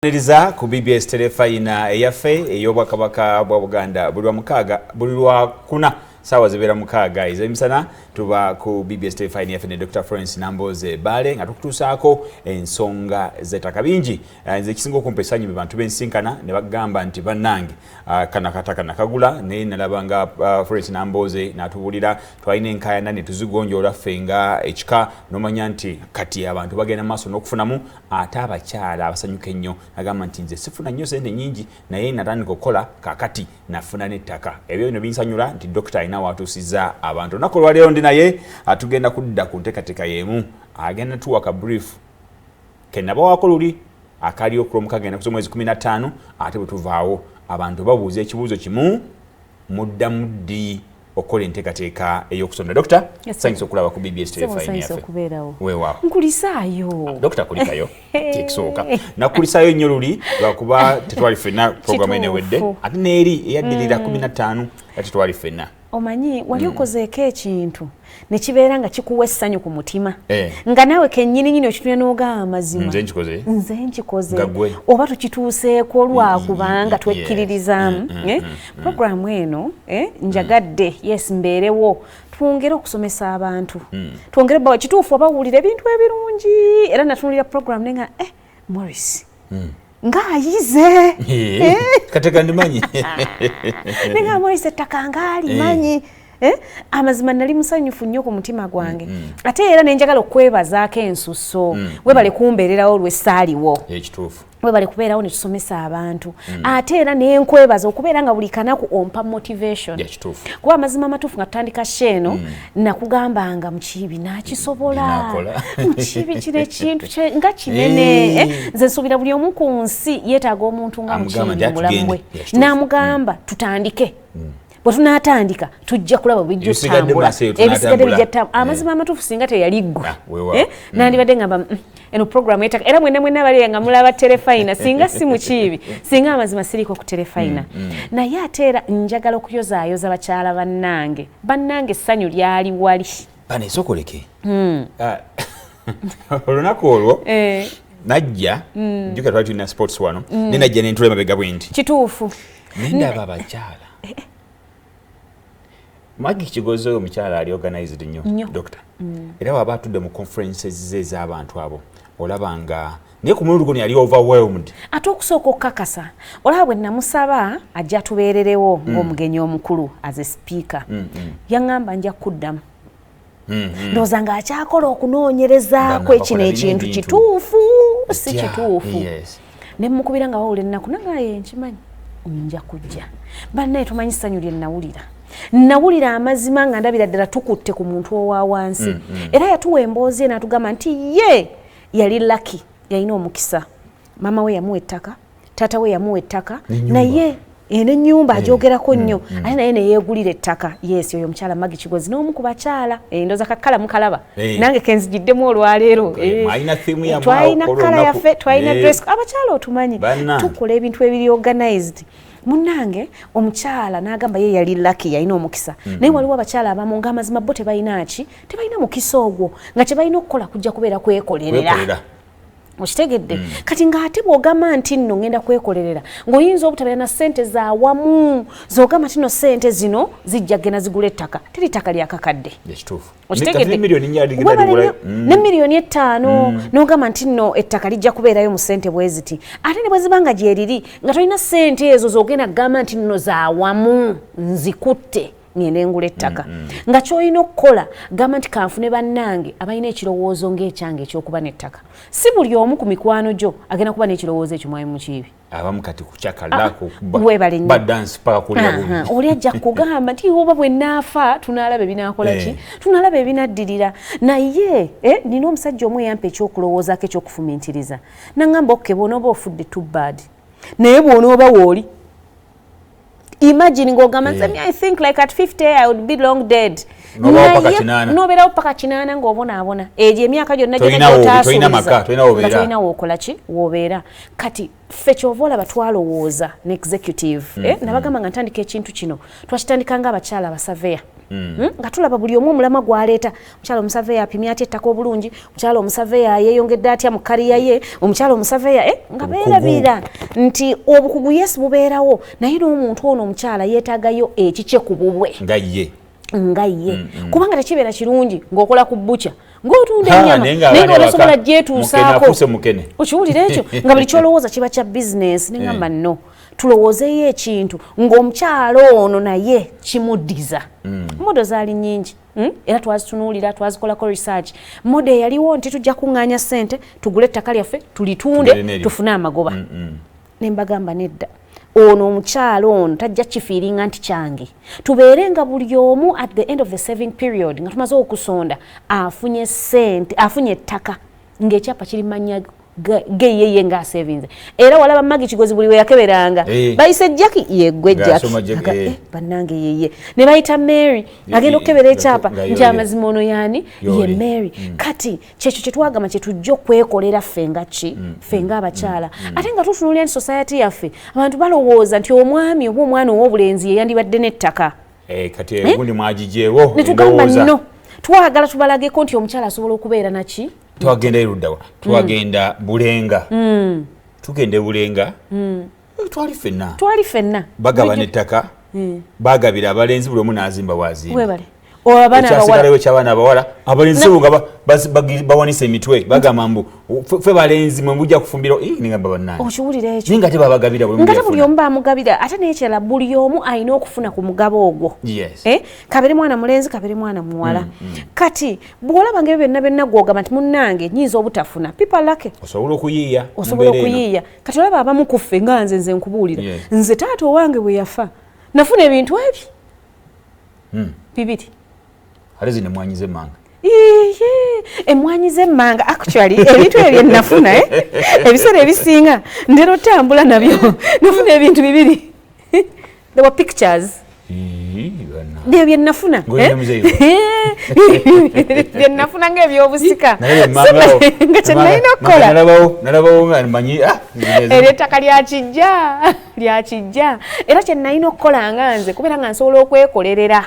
Niriza ku BBS telefayina eyaffe ey'obwakabaka bwa Buganda buli lwa kuna sawa zibera mukaaga ezemisana tuba ku BBS telefayina yaffe ne Dr. Florence Namboze Bale nga tukutuusaako ensonga z'ettaka bingi nze ekisinga okumpesa nnyo bantu bensinkana ne bagamba nti bannange kana kataka nakagula naye nalaba nga Florence Namboze n'atubuulira twalina enkaayana ne tuzigonjoola ffe nga ekika n'omanya nti kati abantu bagenda maaso n'okufunamu ate abakyala abasanyuka ennyo agamba nti nze sifuna nnyo sente nnyingi naye natandika okukola kakati nafuna n'ettaka ebyo bino binsanyula nti dokita alina watuusizza abantu olunaku olwaleero ndi naye atugenda kudda ku nteekateeka y'emu agenda tuwa ka brief kennabawaako luli akali okulomukaaga ennaku z'omwezi 15 ate bwe tuvaawo abantu babuuza ekibuuzo kimu muddamu ddi okola enteekateeka ey'okusonda. Dokita, sanyusa okulaba ku BBS telefayina yaffe. Weewaawo. Nkulisaayo. Dokita kulikayo kyekisooka. Nakulisaayo nnyo luli lwakuba tetwali ffenna puroguramu enewedde ate n'eri eyaddirira 15 tetwali ffenna. Omanyi wali okozeeko ekintu ne kibeera nga kikuwa essanyu ku mutima nga naawe kennyini okitunya n'ogamba amazima nze nkikoze oba tukituuseeko lwakubanga twekkiririzaamu. Puroguramu eno njagadde yes mbeerewo twongere okusomesa abantu twongere bawa kituufu abawulira ebintu ebirungi era natunuulira puroguramu nenga Morris ng'ayize kateka ndimanyi nenga Morris ettaka ng'alimanyi amazima nali musanyufu nnyo ku mutima gwange ate era nenjagala okwebazaako ensusso webale kumbeererawo lw'essaaliwo ekituufu webale kubeerawo ne tusomesa abantu ate era nenkwebaza okubeera nga buli kanaku ompa motivation kuba amazima amatuufu nga tutandika sheeno nakugambanga mukiibi nakisobola mukiibi kino ekintu nga kinene nze nsuubira buli omu ku nsi yeetaaga omuntu nga mukiibi mu bulamu bwe n'amugamba tutandike bwe tunaatandika tujja kulaba bijja tutambula ebisigadde bijja tutambula amazima amatuufu singa teyaliggwa nandibadde ngamba eno puroguramu yettaka era mwenna bali nga mulaba telefayina singa si mukiibi singa amazima siriko ku telefayina naye ate era njagala okuyozaayoza bakyala bannange essanyu lyali wali bana esokoleke olunaku olwo najja jjuka twali tulina sports wano ne najja nentula emabega bwe nti kituufu nendaba abakyala Magi Kigozo omukyala ali organized nnyo dokita era waba atudde mu conferences ez'abantu abo olabanga naye ku mulundi guno yali overwhelmed ate okusooka okukakasa olaba bwe namusaba ajja tubeererewo ng'omugenyi omukulu as a speaker yaŋŋamba nja kuddamu ndowooza ng'akyakola okunoonyerezaako ekino ekintu kituufu si kituufu ne mukubira nga wawula ennaku nangaye nkimanyi nja kujja bannaye tumanyi ssanyu lye nawulira amazima nga ndabira ddala tukutte ku muntu owa wansi era yatuwa emboozi n'atugamba nti ye yali lucky yalina omukisa mama we yamuwa ettaka taata we yamuwa ettaka naye n'ennyumba agyogerako nnyo ate naye neyeegulira ettaka yes oyo omukyala Magi Kigozi n'omu ku bakyala ndowooza kakala mukalaba nange kenzigiddemu olwaleero twalina kala yaffe twalina dress abakyala otumanyi tukola ebintu ebiri organized munnange omukyala n'agamba ye yali lucky yalina omukisa naye waliwo abakyala abamu ng'amazima bo tebalina mukisa ogwo nga kyebalina okukola kujja kubeera kwekolerera okitegedde kati ng'ate bw'ogamba nti nno ngenda kwekolerera ng'oyinza obutabeera na ssente zaawamu z'ogamba nti nno ssente zino zijja genda zigula ettaka teri ttaka lyakakadde okitegedde ne miliyoni 5 n'ogamba nti nno ettaka lijja kubeerayo mu ssente bwe ziti ate ne bwe ziba nga gyeriri nga tolina ssente ezo z'ogenda kugamba nti nno zaawamu nzikutte ngende ngula ettaka nga kyolina okukola gamba nti kanfune bannange abalina ekirowoozo ng'ekyange ekyokuba n'ettaka si buli omu ku mikwano gyo agenda kuba n'ekirowoozo ekyo mwami mukiibi abamu kati kucyakalako badansi paka kulya oli ajja kugamba nti oba bwe naafa tunaalaba ebinaakola ki tunaalaba ebinaddirira naye nina omusajja omu eyampa ekyokulowoozaako ekyokufumintiriza naŋŋamba okke bw'onooba ofudde too bad naye bw'onooba wooli imagine ngogamba I think like at 50 I would be long dead nobeerawo paka 80 ng'obonaabona egyo emyaka gyonna gyonna wookola ki woobeera kati ffe kyova olaba twalowooza ne executive nabagamba nga ntandika ekintu kino twakitandika ng'abakyala abasaveya nga tulaba buli omu omulama gwaleeta omukyala omusaveya apimya atya ettaka obulungi omukyala omusaveya yeeyongedde atya mu kaliya ye omukyala omusaveya nga beerabira nti obukugu yesi bubeerawo naye n'omuntu ono omukyala yeetaagayo ekikye ku bubwe nga ye kubanga tekibeera kirungi ng'okola ku bukya ng'otunda ennyama naye ng'otasobola gyetuusaako okiwulira ekyo nga buli kyolowooza kiba kya bizinensi neŋamba nno tulowoozeyo ekintu ng'omukyalo ono naye kimuddiza modo zaali nnyingi era twazitunuulira twazikolako research modo eyaliwo nti tujja kuŋŋaanya ssente tugule ettaka lyaffe tulitunde tufune amagoba ne mbagamba nedda ono omukyalo ono tajja kifiiringa nti kyange tubeere nga buli omu at the end of the saving period nga tumaze okusonda afunye ssente afunye ettaka ng'ekyapa kiri mannya geyeye nga asevinze era walaba magi kigozi buli we yakeberanga bayise jaki yegwe jaki bannange yeye ne bayita Mary agenda okukebera ekyapa nti amazima ono yani ye Mary kati kyekyo kye twagamba kye tujja okwekolera fenga ki fenga abakyala ate nga tutunulira nti society yaffe abantu balowooza nti omwami oba omwana ow'obulenzi ye yandibadde n'ettaka kati egundi mwagijeewo ne tugamba nno twagala tubalageko nti omukyala asobola okubeera naki twagenda eruddawa twagenda Bulenga tugende Bulenga twali fenna bagabana ettaka bagabira abalenzi buli omu n'azimba wazimba ekyasigalayo ky'abaana abawala abalenzi so nga bawanisa emitwe bagamba mbu ffe balenzi mwe mujja kufumbira ningamba bannange okiwulira ekyo ninga tebabagabira buli omu bamugabira ate n'ekyala buli omu alina okufuna ku mugabo ogwo kabere mwana mulenzi kabere mwana muwala kati bw'olaba nga ebyo byonna gw'ogamba nti munnange nnyinza obutafuna people lake osobola okuyiiya kati olaba abamu ku ffe nga nze nkubuulira nze taata owange bwe yafa nafuna ebintu ebyo bibiri ale zino emwanyi z'emmanga emwanyi z'emmanga actually ebintu ebyo nafuna ebiseera ebisinga ntera otambula nabyo nafuna ebintu bibiri there were pictures byo bye nafuna bye nafuna ng'ebyobusika nga kye nalina okukola nalabawo nga mmanyi ery'ettaka lya kijja era kye nalina okukola nga nze kubeera nga nsobola okwekolerera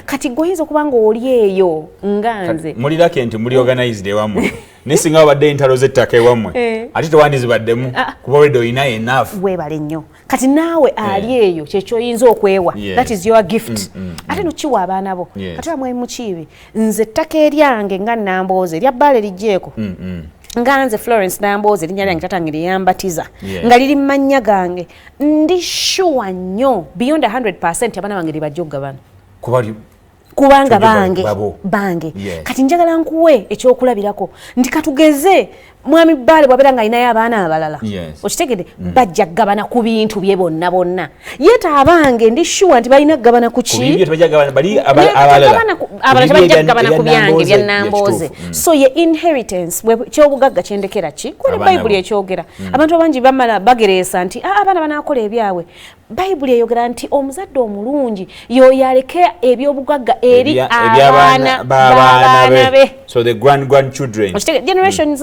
kati gweoyinza okuba nga oli eyo nga nze mulirake nti muli organized ewammwe naye singa wabadde entalo z'ettaka ewammwe ate tewandizibaddemu kuba wedde olina enough weebale nnyo kati naawe ali eyo kyekyoyinza okwewa that is your gift ate nokiwa abaana bo kati bamwe mukiibi nze ettaka eryange nga Nambooze erya bbaala lijjeeko nga nze Florence Nambooze erinnya lyange tatange lyeyambatiza nga liri mu mannya gange ndi sure nnyo beyond 100% abaana bange libajja okugabana kubanga bange kati njagala nkuwe ekyokulabirako nti katugeze mwami Bbaale bw'abeera nga alinayo abaana abalala okitegedde bajja kugabana ku bintu bye bonna bonna yeta abange ndi sure nti balina kugabana ku ki abalala tebajja kugabana ku byange bya Nambooze so ye inheritance kyobugagga kyendekera ki kuli Bayibuli ekyogera abantu abangi bamala bagereesa nti abaana banaakola ebyabwe Bayibuli eyogera nti omuzadde omulungi y'oyo aleke ebyobugagga eri abaana b'abaana be so the grandchildren generations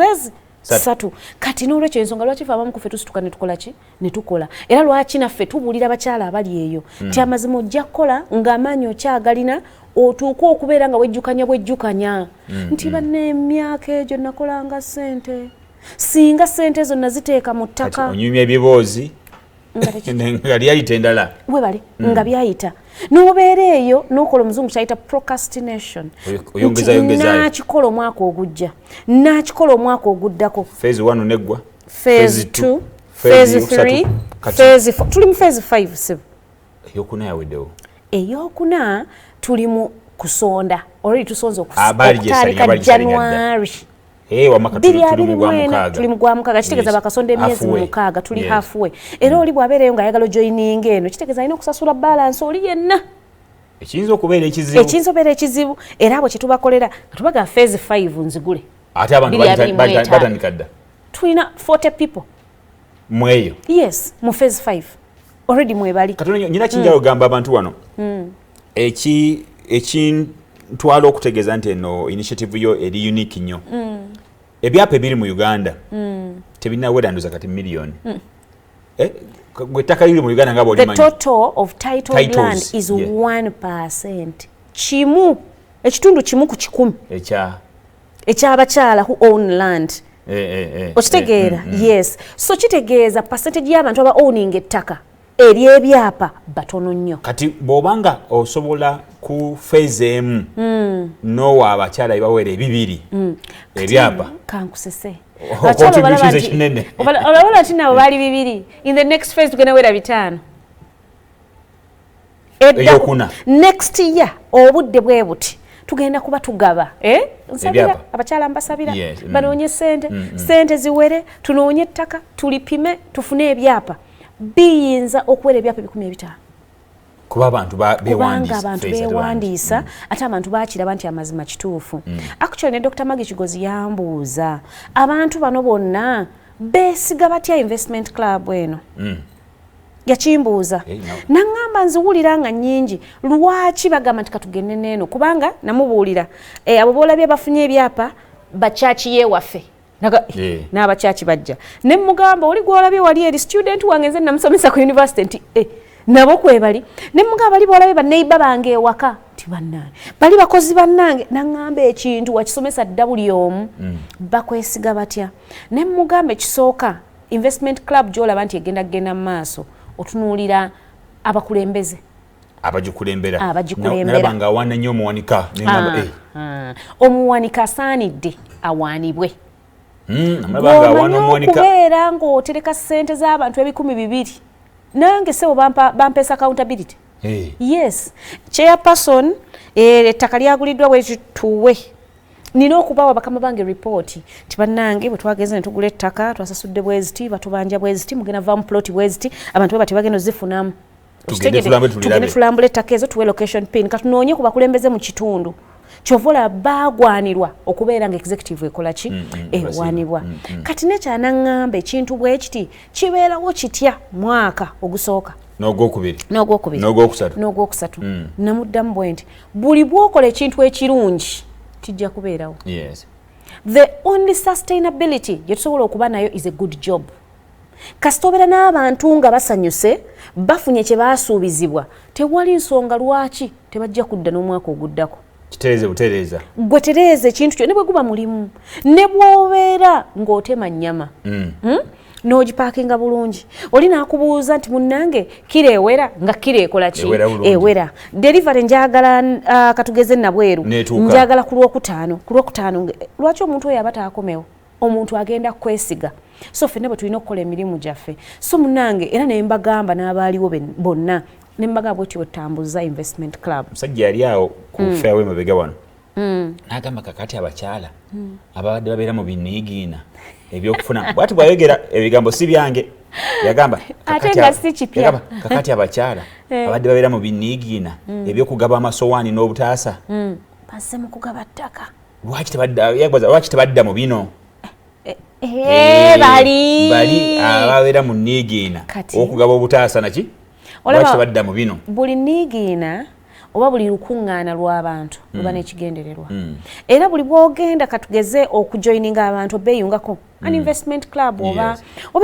satu kati n'olwekyo ensonga lwaki ffe abamu ku ffe tusituka ne tukola ki ne tukola era lwaki naffe tubuulira abakyala abali eyo nti amazima ojja kukola ng'amaanyi okyagalina otuuke okubeera nga bwejjukanya nti banneemyaka egyo nakolanga ssente singa ssente ezo naziteeka mu ttaka onyumya ebyeboozi nga lyayita endala webale nga byayita n'obeera eyo n'okola omuzungu kyayita procrastination nakikola omwaka ogujja nakikola omwaka oguddako phase 1 neggwa phase 2 phase 3 phase 4 tuli mu phase 5 sibo eyokuna yaweddewo eyokuna tuli mu kusonda already tusonze okutandika January tuli mu gwa mukaaga kitegeeza bakasonda emyezi mukaaga tuli halfway era oli bw'abeereyo ng'ayagala joining eno kitegeeza alina okusasula balance oli yenna ekiyinza okubeera ekizibu era abo kye tubakolera tubaga phase 5 nzigule ate abantu batandika dda tulina 40 people mweyo yes mu phase 5 already mwebali katono nyina kinjalo gamba abantu wano ekintwala okutegeeza nti eno initiative yo eri unique nnyo ebyapa ebiri mu Uganda tebirina weranduza kati miliyoni ettaka liri mu Uganda nga bw'olimanyi the total of titled land is 1%. ekitundu kimu ku 10 eky'abakyala who own land. Okitegeera? Yes. So kitegeeza percentage y'abantu aba owning ettaka eri ebyapa batono nnyo. Kati bw'obanga osobola ku phase emu n'owa abakyala ebawera ebibiri ebyapa kankusese contributions ekinene olabona nti nabo baali bibiri in the next phase tugenda wera 5 eyokuna next year obudde bwe buti tugenda kuba tugaba nsabira abakyala mbasabira banoonye sente ziwere tunoonye ettaka tulipime tufune ebyapa biyinza okuwera ebyapa 15 kuba abantu bewandiisa ate abantu bakiraba nti amazima kituufu. Actually ne Dr. Maggie Kigozi yambuuza abantu bano bonna beesiga batya investment club eno yakimbuuza naŋŋamba nziwulira nga nnyingi lwaki bagamba nti katugende neeno kubanga namubuulira abo boolabye bafunye ebyapa bakyaki yeewaffe n'abakyaki bajja ne mugamba oli gwolabye wali eri student wange nze namusomesa ku university nti nabo kwebali ne mugamba bali boolabye baneiba bange ewaka nti bannange bali bakozi bannange naŋŋamba ekintu wakisomesa dda buli omu bakwesiga batya ne mugamba ekisooka investment club gy'olaba nti egenda mu maaso otunuulira abakulembeze abagikulembera nalabanga awaana nnyo omuwanika omuwanika asaanidde awaanibwe kubeera ng'otereka ssente z'abantu 200 nange sebo bampeesa accountability. Yes, chairperson ettaka lyaguliddwa bwekituwe nina okubawa bakama bange report ti bannange bwe twageze ne tugula ettaka twasasudde bweziti batubanja bweziti mugenda vamu plot bweziti abantu bati bagenda zifunamu tugende tulambula ettaka ezo tuwe location pin katunoonye ku bakulembeze mu kitundu kyovola bagwanirwa okubeera nga executive ekola ki ewanibwa kati nekyanaŋŋamba ekintu bwe kiti kibeerawo kitya mwaka ogusooka n'ogwokusatu namuddamu bwe nti buli bwokola ekintu ekirungi kijja kubeerawo. The only sustainability gye tusobola okuba nayo is a good job. Kasita obeera n'abantu nga basanyuse bafunye kye baasuubizibwa tewali nsonga lwaki tebajja kudda n'omwaka oguddako. Gwe tereeza ekintu kyo ne bwe guba mulimu ne bw'obeera ng'otema nnyama n'ogipaakinga bulungi oli n'akubuuza nti munnange kiro ewera nga kiro ekola ki ewera delivery njagala katugeze nabweru njagala ku lwokutaano lwaki omuntu oyo aba taakomewo omuntu agenda kwesiga so ffenna bwe tulina okukola emirimu gyaffe so munnange era ne mbagamba n'abaaliwo bonna ne mbagamba bwetyo bwetambuza investment club musajja yali awo ku fairway mabega wano n'agamba kakati abakyala ababadde babeera mu biniigiina ebyokufuna bwati bwayogera ebigambo si byange yagamba kakati abakyala abadde babeera mu biniigiina ebyokugaba amasowaani n'obutaasa basse mu kugaba ttaka lwaki tebadda mu bino bali ababeera mu niigiina okugaba obutaasa naki lwaki tebadda mu bino buli niigiina oba buli lukuŋŋaana lw'abantu luba n'ekigendererwa era buli bw'ogenda katugeze okujoyininga abantu beeyungako an investment club oba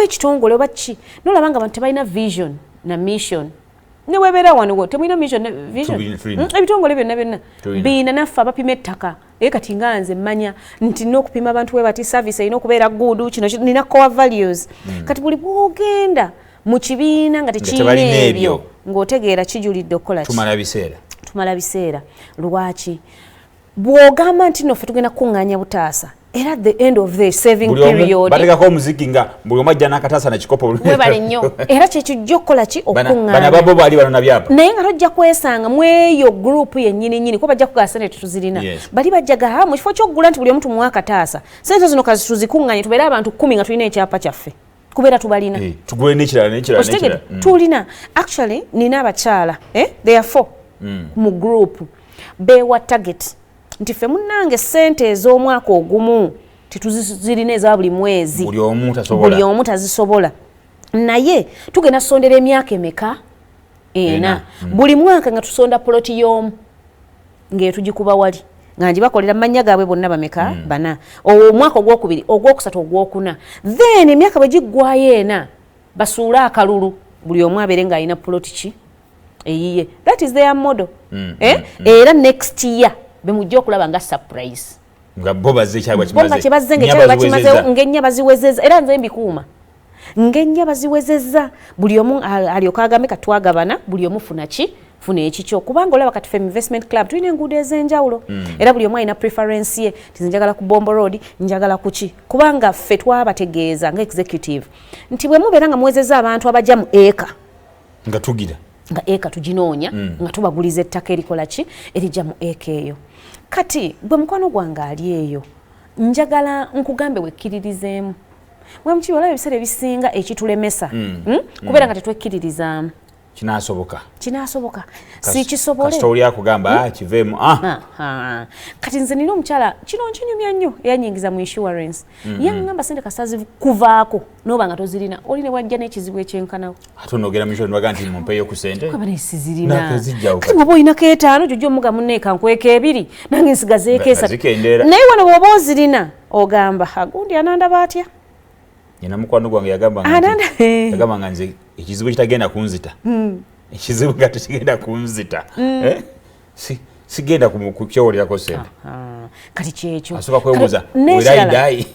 ekitongole oba ki nolaba nga abantu tebalina vision na mission ne webeera wano temulina vision ebitongole byonna biina naffe abapima ettaka kati nga nze mmanya nti n'okupima abantu we bati service erina okubeera gudu kino nina core values kati buli bw'ogenda mu kibiina nga tekiina ebyo ng'otegeera kijulidde okukola ki tumala biseera lwaki bw'ogamba nti noffe tugenda kuŋŋaanya butaasa era at the end of the saving period batekako omuziki nga buli omu ajja n'akataasa nakikopo webale nnyo era kyekijja okukola ki okuŋŋaanya babo baali bano nabyapa naye nga tojja kwesanga mu eyo gurupu yennyini kuba bajja kugala sente tetuzirina bali bajjaga mu kifo ky'okugula nti buli omu tumuwa akataasa sente zino kazi tuzikuŋŋaanye tubeere abantu 10 nga tulina ekyapa kyaffe kubeera tubalina tugule n'ekirala tulina actually nina abakyala they are 4 mu group bewa target nti ffe munnange ssente ez'omwaka ogumu tetuzirina eza buli mwezi buli omu tazisobola naye tugenda tusondera emyaka emeka 4 buli mwaka nga tusonda poloti y'omu ng'etugikuba wali nga njibakolera mu mannya gaabwe bonna bameka 4 omwaka ogwokubiri ogwokusatu ogwokuna then emyaka bwe giggwayo 4 basuule akalulu buli omu abeere ng'alina poloti ki eyiye that is their model era next year bemujja okulaba nga surprise nga bo bazze kibaze ng'ennya baziwezezza era nze mbikuuma ng'ennya baziwezezza buli omu alyoka agambe katwagabana buli omu funa ekikyo kubanga olaba kati ffe investment club tulina enguudo ez'enjawulo era buli omu alina preference ye tinjagala ku Bombo Road njagala kuki kubanga ffe twabategeeza nga executive nti bwe mubeera nga muwezezza abantu abajja mu eka nga tugira nga eka tuginoonya nga tubaguliza ettaka erikola ki erijja mu eka eyo kati gwe mukwano gwange ali eyo njagala nkugambe wekkiririzeemu wamuki olaba ebiseera ebisinga ekitulemesa kubeera nga tetwekkiririzaamu kinasoboka sikisobole kasitoli akugamba kiveemu kati nze nina omukyala kino nkinyumya nnyo eyanyingiza mu insurance yangamba sente kasazi kuvaako noba nga tozirina oli ne wajja n'ekizibu ekyenkanawo ate onogera mu insurance baga nti mumpeeyo ku sente kaba nesizirina kati bwoba olinako etaano jojja omuga munneeka nkweka ebiri nange nsigazeeko esatu naye wano bwoba ozirina ogamba agundi anandaba atya nyina mukwano gwange yagamba nga nze ekizibu kitagenda kunzita ekizibu nga tekigenda kunzita sigenda kukyowolerako sente kati kyekyo asooka kwebuuza weraidayi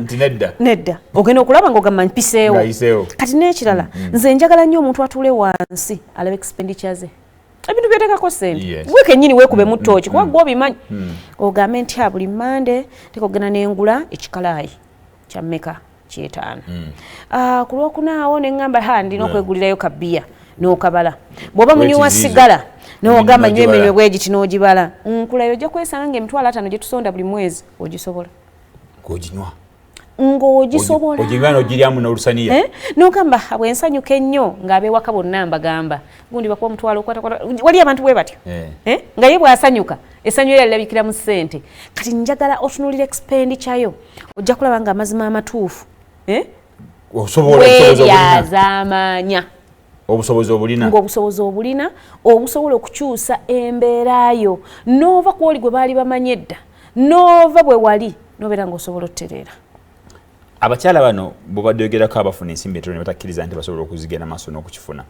nti nedda ogenda okulaba ngaogamba mpiseewo kati n'ekirala nze njagala nnyo omuntu atule wansi alaba expenditure ze ebintu byetekako sente gwe kennyini weekubemu ttooki kuba gwe obimanyi ogambe nti buli mande tekogenda nengula ekikalaayi kya mmeka 5 ku lwokunaawo neŋŋamba ndina okwegulirayo kabbiya n'okabala bw'oba munywi wa sigala n'ogamba nnyo emiriwe bwegiti n'ogibala nkulayo ojja kwesanga ng'emitwalo 5 gye tusonda buli mwezi ogisobola ng'ogisobola oginywa n'ogiryamu n'olusaniya n'ogamba bwensanyuka ennyo ng'abewaka bonna mbagamba gundi bakuba omutwalo wali abantu bwe batyo nga ye bw'asanyuka essanyu era lirabikira mu ssente kati njagala otunuulira expenditure yo ojja kulaba nga amazima amatuufu weeryazaamanya obusobozi obulina ng'obusobozi obulina obusobola okukyusa embeerayo n'ova ku oli gwe baali bamanyi edda n'ova bwe wali n'obeera ng'osobola otereera abakyala bano bwebadde yogerako abafuna ensimbi entono ne batakkiriza nti basobola okuzigenda maaso n'okukifuna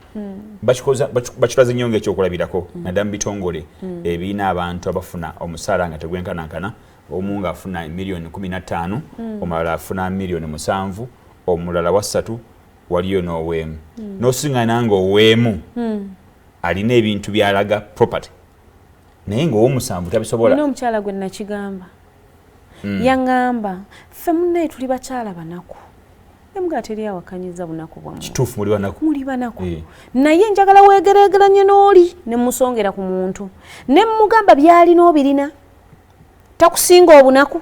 bakitwaza nnyo ng'ekyokulabirako naddala mu bitongole ebiina abantu abafuna omusaala nga tegwenkanankana omu ng'afuna miliyoni 15 omulala afuna miliyoni 7 omulala wa 3 waliyo n'oweemu n'osiŋŋana ng'oweemu alina ebintu byalaga property naye ng'ow'omusanvu tabisobola omukyala gwe nakigamba yaŋŋamba ffe munnaye tuli bakyala banaku emuga teri awakanyiza bunaku bwammwe kituufu muli banaku naye njagala weegereegeranye n'oli ne musongera ku muntu ne mugamba byalina obirina takusinga obunaku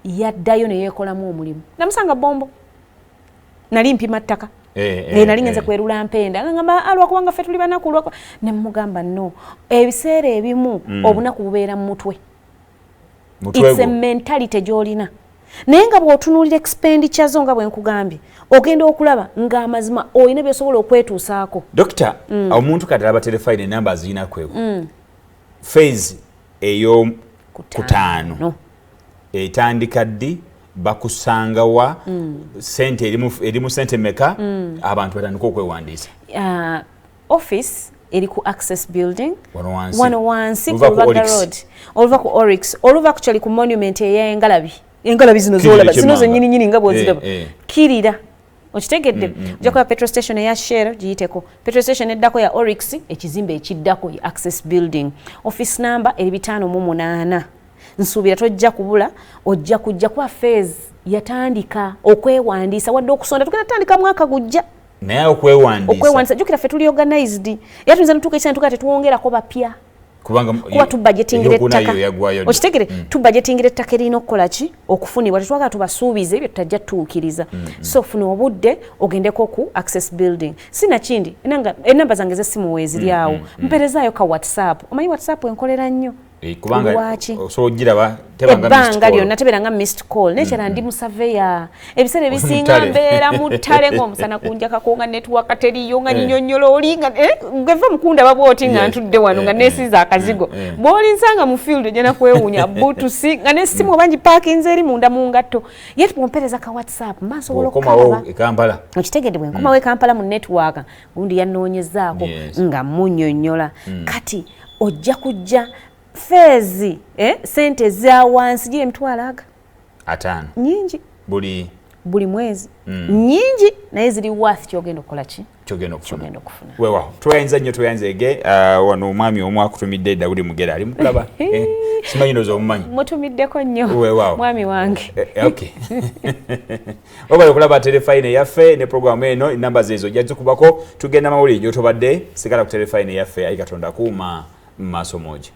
yaddayo ne yeekolamu omulimu namusanga Bombo nali mpima ttaka nali ngenze kwerula mpenda ngamba alwakubanga ffe tuli banaku ne mugamba no ebiseera ebimu obunaku bubeera mu mutwe it's a mentality gy'olina naye nga bw'otunuulira expenditure zo nga bwe nkugambye ogenda okulaba ng'amazima olina byosobola okwetuusaako dokita omuntu kati alaba telefayini enamba azirina kwego phase ey'okutaano etandika ddi bakusanga wa sente erimu sente meka abantu batandika okwewandiisa office eri ku Access Building 101 Olubaga Road oluva ku Oryx oluva ku ku monument ey'engalabi zino zolaba zino zennyini nga bw'oziraba kirira okitegedde ojja kuba petrol station eya Shell giyiteko petrol station eddako ya Oryx ekizimbe ekiddako ya Access Building office number eri 508 nsuubira tojja kubula ojja kujja kuba phase yatandika okwewandiisa wadde okusonda tugenda tutandika mwaka gujja naye okwewandiisa jjukira ffe tuli organized era tuyinza netuuka ekiseera tugaa tetwongerako bapya kuba tubudgetingira ettaka okitegere tubudgetingira ettaka erina okukola ki okufunibwa tetwagala tubasuubize ebyo tutajja tutuukiriza so funa obudde ogendeko ku Access Building sinakindi enamba zange z'essimu weeziri awo mperezaayo ka WhatsApp omanyi WhatsApp enkolera nnyo kubanga so giraba tebanga missed call lyonna teberanga missed call nekyala ndi mu surveyor ebiseera ebisinga mbeera mu ttale ng'omusana kunjakako nga network teriyo nga nnyonnyolo oli nga ngeva mukunda babwoti nga ntudde wano nga neesiza akazigo bw'oli nsanga mu field ojja kwewuunya butusi nga n'essimu oba ngipaakinze eri munda mu ngatto ye pompereza ka whatsapp mba nsobola okukalaba okitegedde bwe nkomawo e Kampala mu network gundi yannoonyezaako nga munnyonnyola kati ojja kujja fezi sente za wansi gye mtwalaga 5 nyingi buli mwezi nyingi naye ziri worth kyogenda okukola ki kyogenda okufuna wewa tuyanza nnyo tuyanzege wano omwami omu akutumidde Dawudi Mugera ali mukulaba simanyi ndozo omumanyi mutumiddeko nnyo mwami wange okay obale okulaba telefine yaffe ne programu eno namba zezo jajja kubako tugenda mawulire gyotobadde sigala ku telefine yaffe ayi Katonda kuuma maaso moja